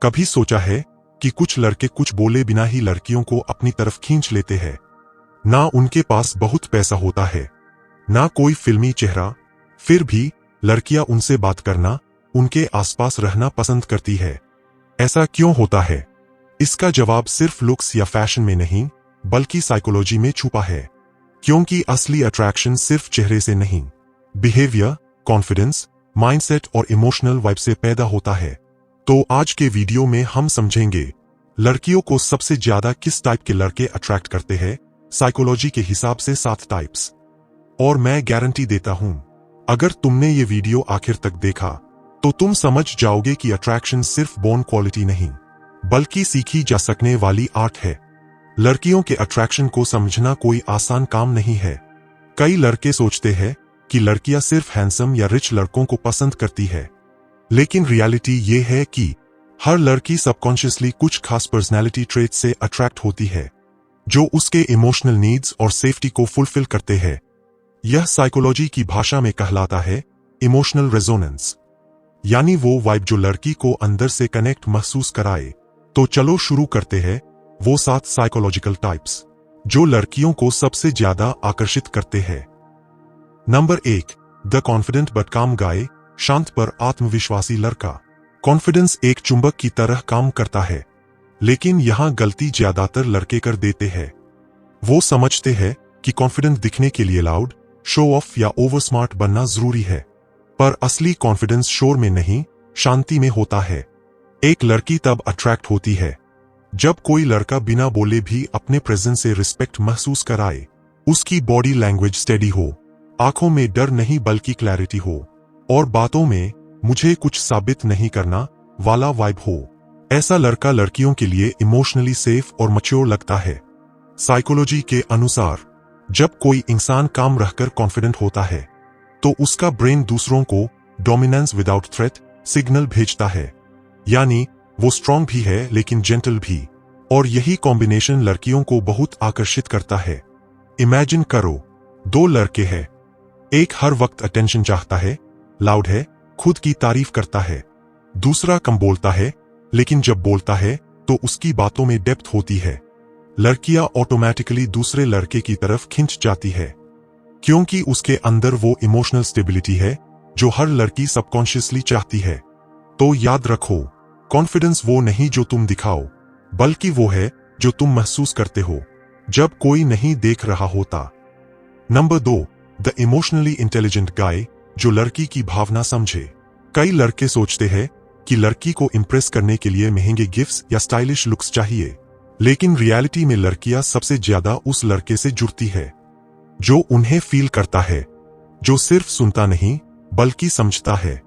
कभी सोचा है कि कुछ लड़के कुछ बोले बिना ही लड़कियों को अपनी तरफ खींच लेते हैं। ना उनके पास बहुत पैसा होता है, ना कोई फिल्मी चेहरा, फिर भी लड़कियां उनसे बात करना, उनके आसपास रहना पसंद करती है। ऐसा क्यों होता है? इसका जवाब सिर्फ लुक्स या फैशन में नहीं, बल्कि साइकोलॉजी में छुपा है। क्योंकि असली अट्रैक्शन सिर्फ चेहरे से नहीं, बिहेवियर, कॉन्फिडेंस, माइंडसेट और इमोशनल वाइब से पैदा होता है। तो आज के वीडियो में हम समझेंगे लड़कियों को सबसे ज्यादा किस टाइप के लड़के अट्रैक्ट करते हैं, साइकोलॉजी के हिसाब से 7 टाइप्स। और मैं गारंटी देता हूं, अगर तुमने ये वीडियो आखिर तक देखा तो तुम समझ जाओगे कि अट्रैक्शन सिर्फ बोर्न क्वालिटी नहीं, बल्कि सीखी जा सकने वाली आर्ट है। लड़कियों के अट्रैक्शन को समझना कोई आसान काम नहीं है। कई लड़के सोचते हैं कि लड़कियां सिर्फ हैंडसम या रिच लड़कों को पसंद करती है, लेकिन रियलिटी ये है कि हर लड़की सबकॉन्शियसली कुछ खास पर्सनैलिटी ट्रेट से अट्रैक्ट होती है, जो उसके इमोशनल नीड्स और सेफ्टी को फुलफिल करते हैं। यह साइकोलॉजी की भाषा में कहलाता है इमोशनल रेजोनेंस, यानी वो वाइब जो लड़की को अंदर से कनेक्ट महसूस कराए। तो चलो शुरू करते हैं वो 7 साइकोलॉजिकल टाइप्स जो लड़कियों को सबसे ज्यादा आकर्षित करते हैं। नंबर 1, द कॉन्फिडेंट बट काम गाय, शांत पर आत्मविश्वासी लड़का। कॉन्फिडेंस एक चुंबक की तरह काम करता है, लेकिन यहां गलती ज्यादातर लड़के कर देते हैं। वो समझते हैं कि कॉन्फिडेंट दिखने के लिए लाउड, शो ऑफ या ओवर स्मार्ट बनना जरूरी है, पर असली कॉन्फिडेंस शोर में नहीं, शांति में होता है। एक लड़की तब अट्रैक्ट होती है जब कोई लड़का बिना बोले भी अपने प्रेजेंस से रिस्पेक्ट महसूस कराए, उसकी बॉडी लैंग्वेज स्टेडी हो, आंखों में डर नहीं बल्कि क्लैरिटी हो, और बातों में मुझे कुछ साबित नहीं करना वाला वाइब हो। ऐसा लड़का लड़कियों के लिए इमोशनली सेफ और मैच्योर लगता है। साइकोलॉजी के अनुसार जब कोई इंसान काम रहकर कॉन्फिडेंट होता है तो उसका ब्रेन दूसरों को डोमिनेंस विदाउट थ्रेट सिग्नल भेजता है, यानी वो स्ट्रांग भी है लेकिन जेंटल भी। और यही कॉम्बिनेशन लड़कियों को बहुत आकर्षित करता है। इमेजिन करो, 2 लड़के हैं, एक हर वक्त अटेंशन चाहता है, लाउड है, खुद की तारीफ करता है। दूसरा कम बोलता है, लेकिन जब बोलता है तो उसकी बातों में डेप्थ होती है। लड़कियां ऑटोमेटिकली दूसरे लड़के की तरफ खिंच जाती है, क्योंकि उसके अंदर वो इमोशनल स्टेबिलिटी है जो हर लड़की सबकॉन्शियसली चाहती है। तो याद रखो, कॉन्फिडेंस वो नहीं जो तुम दिखाओ, बल्कि वो है जो तुम महसूस करते हो जब कोई नहीं देख रहा होता। नंबर 2, द इमोशनली इंटेलिजेंट गाय, जो लड़की की भावना समझे। कई लड़के सोचते हैं कि लड़की को इंप्रेस करने के लिए महंगे गिफ्ट्स या स्टाइलिश लुक्स चाहिए, लेकिन रियलिटी में लड़कियां सबसे ज्यादा उस लड़के से जुड़ती है जो उन्हें फील करता है, जो सिर्फ सुनता नहीं बल्कि समझता है।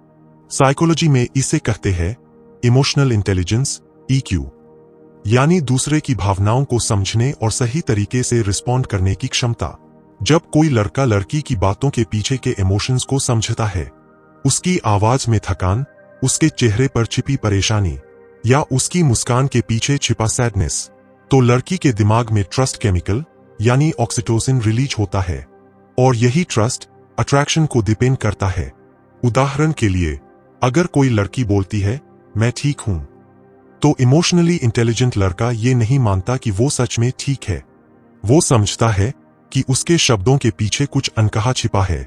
साइकोलॉजी में इसे कहते हैं इमोशनल इंटेलिजेंस, EQ, यानी दूसरे की भावनाओं को समझने और सही तरीके से रिस्पॉन्ड करने की क्षमता। जब कोई लड़का लड़की की बातों के पीछे के इमोशंस को समझता है, उसकी आवाज में थकान, उसके चेहरे पर छिपी परेशानी या उसकी मुस्कान के पीछे छिपा सैडनेस, तो लड़की के दिमाग में ट्रस्ट केमिकल यानी ऑक्सीटोसिन रिलीज होता है। और यही ट्रस्ट अट्रैक्शन को डिपेंड करता है। उदाहरण के लिए, अगर कोई लड़की बोलती है मैं ठीक हूं, तो इमोशनली इंटेलिजेंट लड़का ये नहीं मानता कि वो सच में ठीक है। वो समझता है कि उसके शब्दों के पीछे कुछ अनकहा छिपा है।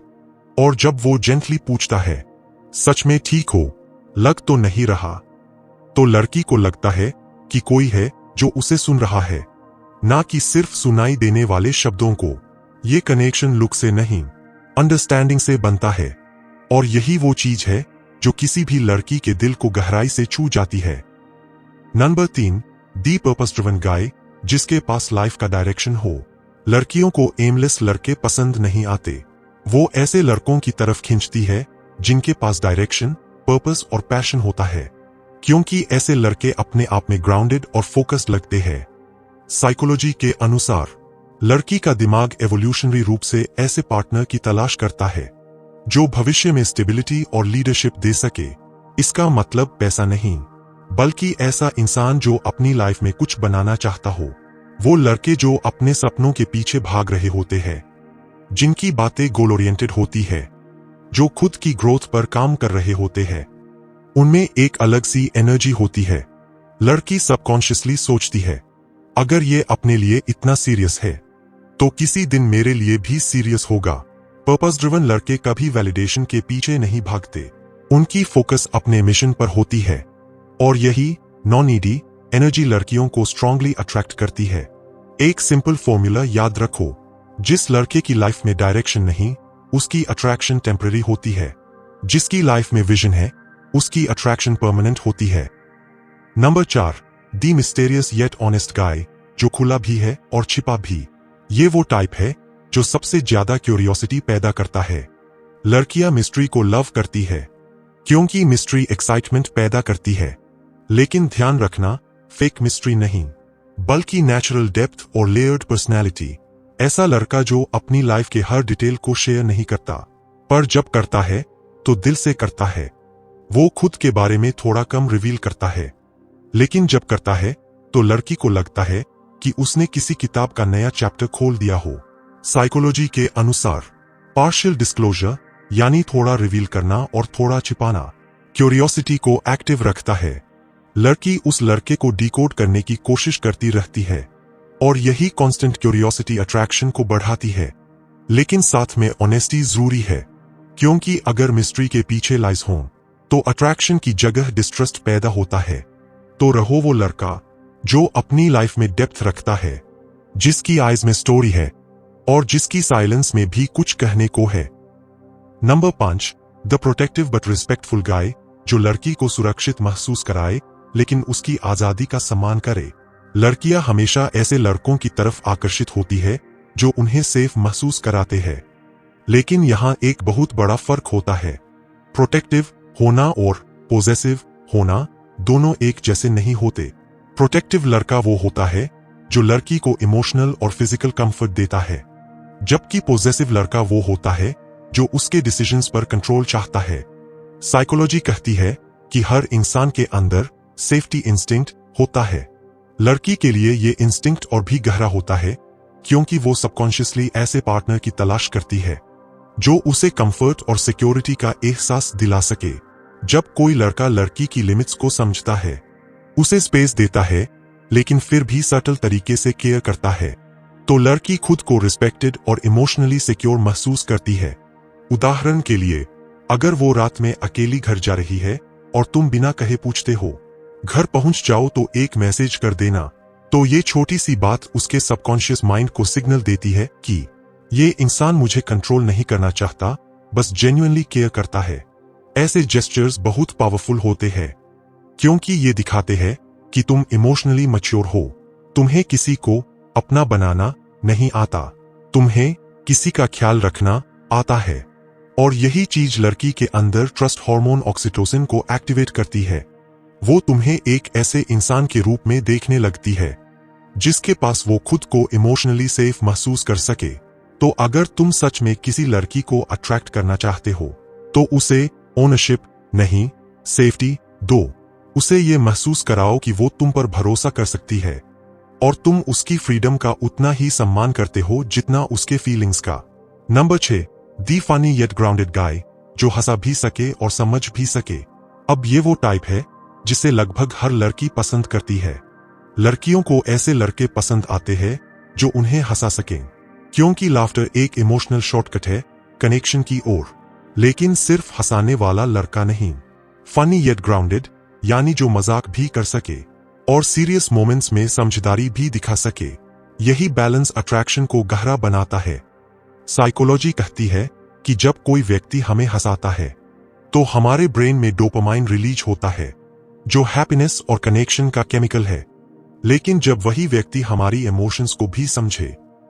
और जब वो जेंटली पूछता है सच में ठीक हो, लग तो नहीं रहा, तो लड़की को लगता है कि कोई है जो उसे सुन रहा है, ना कि सिर्फ सुनाई देने वाले शब्दों को। ये कनेक्शन लुक से नहीं, अंडरस्टैंडिंग से बनता है। और यही वो चीज है जो किसी भी लड़की के दिल को गहराई से छू जाती है। नंबर 3, दी पर्पस ड्रिवन गाय, जिसके पास लाइफ का डायरेक्शन हो। लड़कियों को एमलेस लड़के पसंद नहीं आते। वो ऐसे लड़कों की तरफ खींचती है जिनके पास डायरेक्शन, पर्पस और पैशन होता है, क्योंकि ऐसे लड़के अपने आप में ग्राउंडेड और फोकस्ड लगते हैं। साइकोलॉजी के अनुसार लड़की का दिमाग एवोल्यूशनरी रूप से ऐसे पार्टनर की तलाश करता है जो भविष्य में स्टेबिलिटी और लीडरशिप दे सके। इसका मतलब पैसा नहीं, बल्कि ऐसा इंसान जो अपनी लाइफ में कुछ बनाना चाहता हो। वो लड़के जो अपने सपनों के पीछे भाग रहे होते हैं, जिनकी बातें गोल ओरिएंटेड होती है, जो खुद की ग्रोथ पर काम कर रहे होते हैं। उनमें एक अलग सी एनर्जी होती है लड़की सबकॉन्शियसली सोचती है, अगर ये अपने लिए इतना सीरियस है तो किसी दिन मेरे लिए भी सीरियस होगा। पर्पस ड्रिवन लड़के कभी वैलिडेशन के पीछे नहीं भागते, उनकी फोकस अपने मिशन पर होती है। और यही नॉन नीडी एनर्जी लड़कियों को स्ट्रांगली अट्रैक्ट करती है। एक सिंपल फॉर्मूला याद रखो, जिस लड़के की लाइफ में डायरेक्शन नहीं, उसकी अट्रैक्शन टेम्पररी होती है। जिसकी लाइफ में विजन है, उसकी अट्रैक्शन परमानेंट होती है। नंबर 4, दी मिस्टेरियस येट ऑनेस्ट गाय, जो खुला भी है और छिपा भी। ये वो टाइप है जो सबसे ज्यादा क्यूरियोसिटी पैदा करता है। लड़कियां मिस्ट्री को लव करती है क्योंकि मिस्ट्री एक्साइटमेंट पैदा करती है। लेकिन ध्यान रखना, फेक मिस्ट्री नहीं, बल्कि नेचुरल डेप्थ और लेयर्ड पर्सनैलिटी। ऐसा लड़का जो अपनी लाइफ के हर डिटेल को शेयर नहीं करता, पर जब करता है तो दिल से करता है। वो खुद के बारे में थोड़ा कम रिवील करता है, लेकिन जब करता है तो लड़की को लगता है कि उसने किसी किताब का नया चैप्टर खोल दिया हो। साइकोलॉजी के अनुसार पार्शियल डिस्क्लोजर यानी थोड़ा रिवील करना और थोड़ा छिपाना क्यूरियोसिटी को एक्टिव रखता है। लड़की उस लड़के को डिकोड करने की कोशिश करती रहती है और यही कांस्टेंट क्यूरियोसिटी अट्रैक्शन को बढ़ाती है। लेकिन साथ में ऑनेस्टी जरूरी है, क्योंकि अगर मिस्ट्री के पीछे लाइज हो तो अट्रैक्शन की जगह डिस्ट्रस्ट पैदा होता है। तो रहो वो लड़का जो अपनी लाइफ में डेप्थ रखता है, जिसकी आइज में स्टोरी है और जिसकी साइलेंस में भी कुछ कहने को है। Number 5, the protective but respectful guy, जो लड़की को सुरक्षित महसूस कराए लेकिन उसकी आजादी का सम्मान करे। लड़कियां हमेशा ऐसे लड़कों की तरफ आकर्षित होती है जो उन्हें सेफ महसूस कराते हैं। लेकिन यहां एक बहुत बड़ा फर्क होता है। प्रोटेक्टिव होना और पोजेसिव होना दोनों एक जैसे नहीं होते। प्रोटेक्टिव लड़का वो होता है जो लड़की को इमोशनल और फिजिकल कंफर्ट देता है, जबकि पोजेसिव लड़का वो होता है जो उसके डिसीजंस पर कंट्रोल चाहता है। साइकोलॉजी कहती है कि हर इंसान के अंदर सेफ्टी इंस्टिंक्ट होता है। लड़की के लिए ये इंस्टिंक्ट और भी गहरा होता है, क्योंकि वो सबकॉन्शियसली ऐसे पार्टनर की तलाश करती है जो उसे कंफर्ट और सिक्योरिटी का एहसास दिला सके। जब कोई लड़का लड़की की लिमिट्स को समझता है, उसे स्पेस देता है, लेकिन फिर भी सटल तरीके से केयर करता है, तो लड़की खुद को रिस्पेक्टेड और इमोशनली सिक्योर महसूस करती है। उदाहरण के लिए, अगर वो रात में अकेली घर जा रही है और तुम बिना कहे पूछते हो, घर पहुंच जाओ तो एक मैसेज कर देना, तो ये छोटी सी बात उसके सबकॉन्शियस माइंड को सिग्नल देती है कि ये इंसान मुझे कंट्रोल नहीं करना चाहता, बस जेन्युइनली केयर करता है। ऐसे जेस्चर्स बहुत पावरफुल होते हैं, क्योंकि ये दिखाते हैं कि तुम इमोशनली मैच्योर हो। तुम्हें किसी को अपना बनाना नहीं आता, तुम्हें किसी का ख्याल रखना आता है। और यही चीज लड़की के अंदर ट्रस्ट हार्मोन ऑक्सीटोसिन को एक्टिवेट करती है। वो तुम्हें एक ऐसे इंसान के रूप में देखने लगती है जिसके पास वो खुद को इमोशनली सेफ महसूस कर सके। तो अगर तुम सच में किसी लड़की को अट्रैक्ट करना चाहते हो, तो उसे ओनरशिप नहीं, सेफ्टी दो। उसे ये महसूस कराओ कि वो तुम पर भरोसा कर सकती है और तुम उसकी फ्रीडम का उतना ही सम्मान करते हो जितना उसके फीलिंग्स का। नंबर 6, दी फनी येट ग्राउंडेड गाय, जो हंसा भी सके और समझ भी सके। अब ये वो टाइप है जिसे लगभग हर लड़की पसंद करती है। लड़कियों को ऐसे लड़के पसंद आते हैं जो उन्हें हंसा सकें, क्योंकि लाफ्टर एक इमोशनल शॉर्टकट है कनेक्शन की ओर। लेकिन सिर्फ हंसाने वाला लड़का नहीं, फनी येट ग्राउंडेड यानी जो मजाक भी कर सके और सीरियस मोमेंट्स में समझदारी भी दिखा सके। यही बैलेंस अट्रैक्शन को गहरा बनाता है। साइकोलॉजी कहती है कि जब कोई व्यक्ति हमें हंसाता है तो हमारे ब्रेन में डोपामाइन रिलीज होता है, जो हैप्पीनेस और कनेक्शन का केमिकल है। लेकिन जब वही व्यक्ति हमारी इमोशंस को भी समझे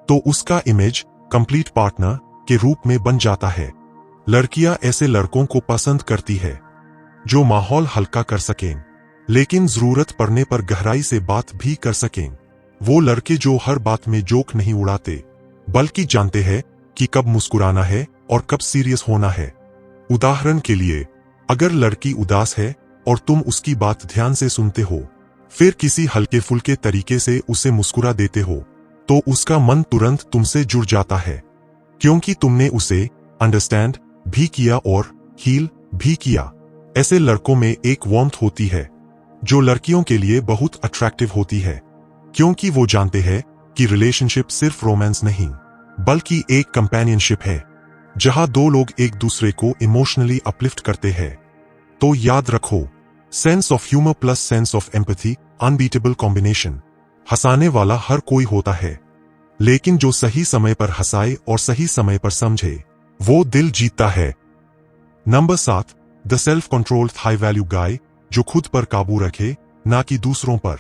तो उसका इमेज कंप्लीट पार्टनर के रूप में बन जाता है। लड़कियां ऐसे लड़कों को पसंद करती है जो माहौल हल्का कर सकें, लेकिन जरूरत पड़ने पर गहराई से बात भी कर सकें। वो लड़के जो हर बात में जोक नहीं उड़ाते, बल्कि जानते हैं कि कब मुस्कुराना है और कब सीरियस होना है। उदाहरण के लिए, अगर लड़की उदास है और तुम उसकी बात ध्यान से सुनते हो, फिर किसी हल्के फुल्के तरीके से उसे मुस्कुरा देते हो, तो उसका मन तुरंत तुमसे जुड़ जाता है, क्योंकि तुमने उसे अंडरस्टैंड भी किया और हील भी किया। ऐसे लड़कों में एक वार्मथ होती है जो लड़कियों के लिए बहुत अट्रैक्टिव होती है, क्योंकि वो जानते हैं कि रिलेशनशिप सिर्फ रोमांस नहीं बल्कि एक कंपेनियनशिप है जहां दो लोग एक दूसरे को इमोशनली अपलिफ्ट करते हैं। तो याद रखो, sense of humour plus sense of empathy, unbeatable combination. हंसाने वाला हर कोई होता है, लेकिन जो सही समय पर हंसाए और सही समय पर समझे वो दिल जीतता है। Number 7, the self controlled high value guy, जो खुद पर काबू रखे ना कि दूसरों पर।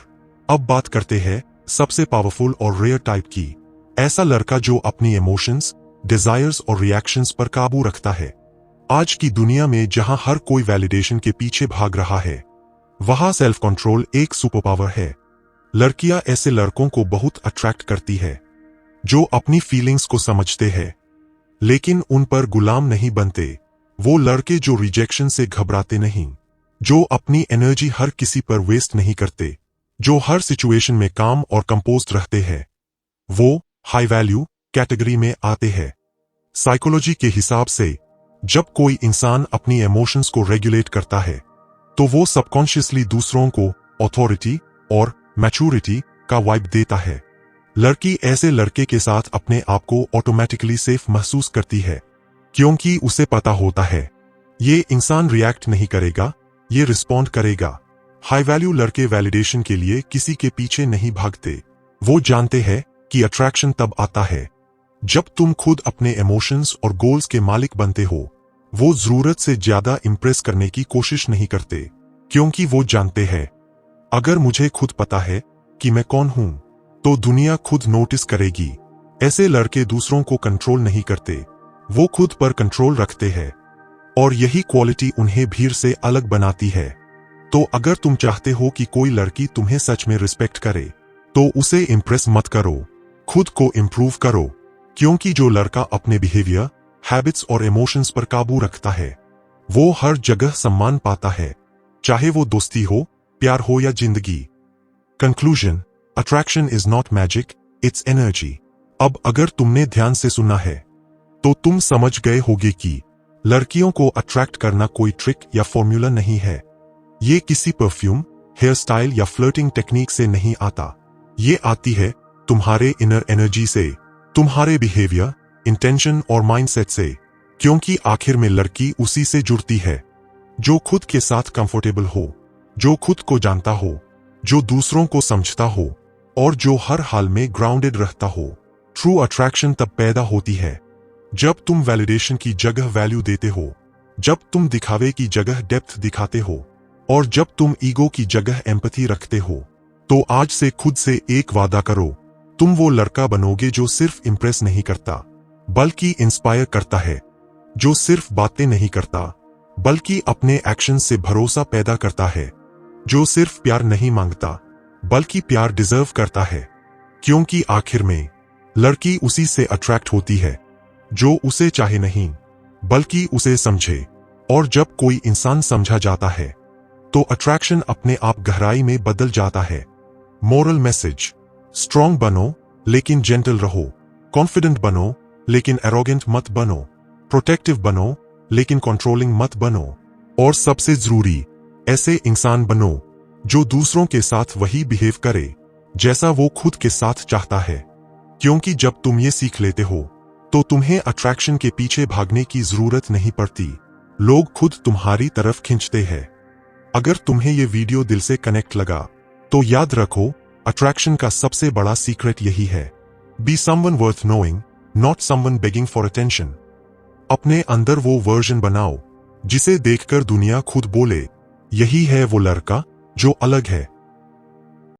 अब बात करते हैं सबसे पावरफुल और रेयर टाइप की। ऐसा लड़का जो अपनी इमोशंस, डिजायर्स और रिएक्शंस पर काबू रखता है। आज की दुनिया में जहां हर कोई वैलिडेशन के पीछे भाग रहा है, वहां सेल्फ कंट्रोल एक सुपर पावर है। लड़कियां ऐसे लड़कों को बहुत अट्रैक्ट करती है जो अपनी फीलिंग्स को समझते हैं लेकिन उन पर गुलाम नहीं बनते। वो लड़के जो रिजेक्शन से घबराते नहीं, जो अपनी एनर्जी हर किसी पर वेस्ट नहीं करते, जो हर सिचुएशन में काम और कंपोज्ड रहते हैं, वो हाई वैल्यू कैटेगरी में आते हैं। साइकोलॉजी के हिसाब से जब कोई इंसान अपनी इमोशंस को रेगुलेट करता है तो वो सबकॉन्शियसली दूसरों को ऑथोरिटी और मैच्योरिटी का वाइब देता है। लड़की ऐसे लड़के के साथ अपने आप को ऑटोमेटिकली सेफ महसूस करती है, क्योंकि उसे पता होता है ये इंसान रिएक्ट नहीं करेगा, ये रिस्पॉन्ड करेगा। हाई वैल्यू लड़के वैलिडेशन के लिए किसी के पीछे नहीं भागते। वो जानते हैं कि अट्रैक्शन तब आता है जब तुम खुद अपने इमोशंस और गोल्स के मालिक बनते हो। वो जरूरत से ज्यादा इंप्रेस करने की कोशिश नहीं करते, क्योंकि वो जानते हैं अगर मुझे खुद पता है कि मैं कौन हूं तो दुनिया खुद नोटिस करेगी। ऐसे लड़के दूसरों को कंट्रोल नहीं करते, वो खुद पर कंट्रोल रखते हैं और यही क्वालिटी उन्हें भीड़ से अलग बनाती है। तो अगर तुम चाहते हो कि कोई लड़की तुम्हें सच में रिस्पेक्ट करे तो उसे इंप्रेस मत करो, खुद को इंप्रूव करो। क्योंकि जो लड़का अपने बिहेवियर, हैबिट्स और इमोशंस पर काबू रखता है वो हर जगह सम्मान पाता है, चाहे वो दोस्ती हो, प्यार हो या जिंदगी। Conclusion, attraction is not magic, it's energy. अब अगर तुमने ध्यान से सुना है तो तुम समझ गए होगे कि लड़कियों को अट्रैक्ट करना कोई ट्रिक या फॉर्मूला नहीं है। ये किसी परफ्यूम, हेयर स्टाइल या फ्लर्टिंग टेक्निक से नहीं आता। ये आती है तुम्हारे इनर एनर्जी से, तुम्हारे बिहेवियर, इंटेंशन और माइंडसेट से। क्योंकि आखिर में लड़की उसी से जुड़ती है जो खुद के साथ कंफर्टेबल हो, जो खुद को जानता हो, जो दूसरों को समझता हो और जो हर हाल में ग्राउंडेड रहता हो। ट्रू अट्रैक्शन तब पैदा होती है जब तुम वैलिडेशन की जगह वैल्यू देते हो, जब तुम दिखावे की जगह डेप्थ दिखाते हो और जब तुम ईगो की जगह एम्पैथी रखते हो। तो आज से खुद से एक वादा करो, तुम वो लड़का बनोगे जो सिर्फ इंप्रेस नहीं करता बल्कि इंस्पायर करता है, जो सिर्फ बातें नहीं करता बल्कि अपने एक्शन से भरोसा पैदा करता है, जो सिर्फ प्यार नहीं मांगता बल्कि प्यार डिजर्व करता है। क्योंकि आखिर में लड़की उसी से अट्रैक्ट होती है जो उसे चाहे नहीं बल्कि उसे समझे। और जब कोई इंसान समझा जाता है तो अट्रैक्शन अपने आप गहराई में बदल जाता है। मोरल मैसेज, स्ट्रॉन्ग बनो लेकिन जेंटल रहो, कॉन्फिडेंट बनो लेकिन एरोगेंट मत बनो, प्रोटेक्टिव बनो लेकिन कंट्रोलिंग मत बनो, और सबसे जरूरी ऐसे इंसान बनो जो दूसरों के साथ वही बिहेव करे जैसा वो खुद के साथ चाहता है। क्योंकि जब तुम ये सीख लेते हो तो तुम्हें अट्रैक्शन के पीछे भागने की जरूरत नहीं पड़ती, लोग खुद तुम्हारी तरफ खींचते हैं। अगर तुम्हें ये वीडियो दिल से कनेक्ट लगा तो याद रखो, अट्रैक्शन का सबसे बड़ा सीक्रेट यही है, be someone worth knowing, not someone begging for attention. अपने अंदर वो वर्जन बनाओ जिसे देखकर दुनिया खुद बोले, यही है वो लड़का जो अलग है।